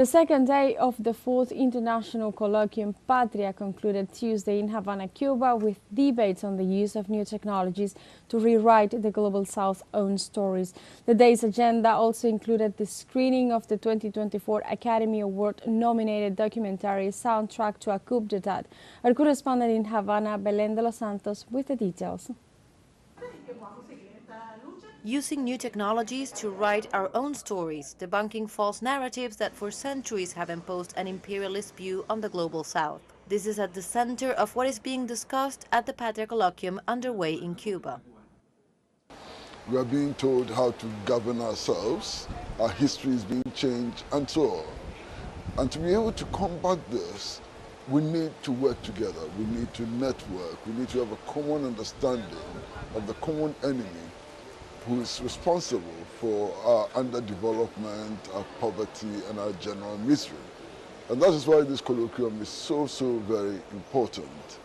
The second day of the IV International Colloquium Patria concluded Tuesday in Havana, Cuba, with debates on the use of new technologies to rewrite the Global South's own stories. The day's agenda also included the screening of the 2024 Academy Award-nominated documentary Soundtrack to a Coup d'etat. Our correspondent in Havana, Belen de los Santos, with the details. Using new technologies to write our own stories, debunking false narratives that for centuries have imposed an imperialist view on the Global South. This is at the center of what is being discussed at the Patria Colloquium underway in Cuba. We are being told how to govern ourselves, our history is being changed, and so on. And to be able to combat this, we need to work together, we need to network, we need to have a common understanding of the common enemy who is responsible for our underdevelopment, our poverty, and our general misery. And that is why this colloquium is so very important.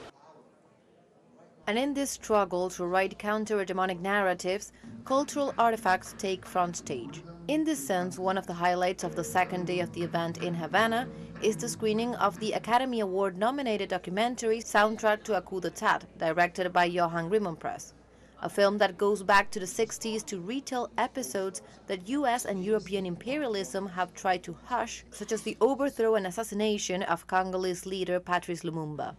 And in this struggle to write counter-hegemonic narratives, cultural artifacts take front stage. In this sense, one of the highlights of the second day of the event in Havana is the screening of the Academy Award-nominated documentary Soundtrack to a Coup d'etat, directed by Johan Grimonpress. A film that goes back to the 60s to retell episodes that US and European imperialism have tried to hush, such as the overthrow and assassination of Congolese leader Patrice Lumumba.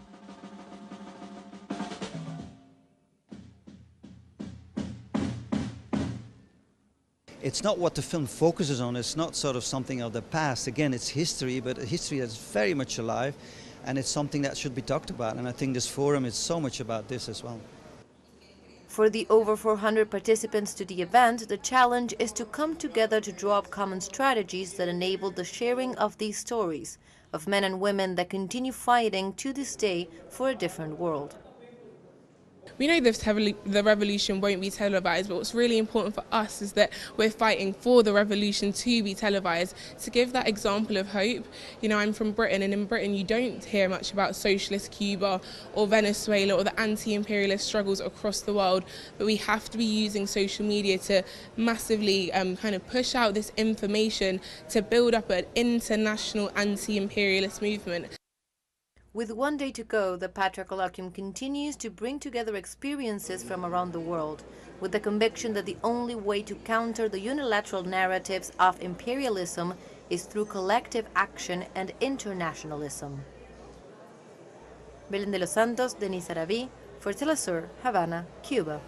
It's not what the film focuses on, it's not sort of something of the past. Again, it's history, but a history that's very much alive, and it's something that should be talked about. And I think this forum is so much about this as well. For the over 400 participants to the event, the challenge is to come together to draw up common strategies that enable the sharing of these stories, of men and women that continue fighting to this day for a different world. We know the revolution won't be televised, but what's really important for us is that we're fighting for the revolution to be televised, to give that example of hope. You know, I'm from Britain, and in Britain you don't hear much about socialist Cuba or Venezuela or the anti-imperialist struggles across the world, but we have to be using social media to massively kind of push out this information to build up an international anti-imperialist movement. With one day to go, the Patria Colloquium continues to bring together experiences from around the world, with the conviction that the only way to counter the unilateral narratives of imperialism is through collective action and internationalism. Belen de los Santos, Denise Araví, for teleSUR, Havana, Cuba.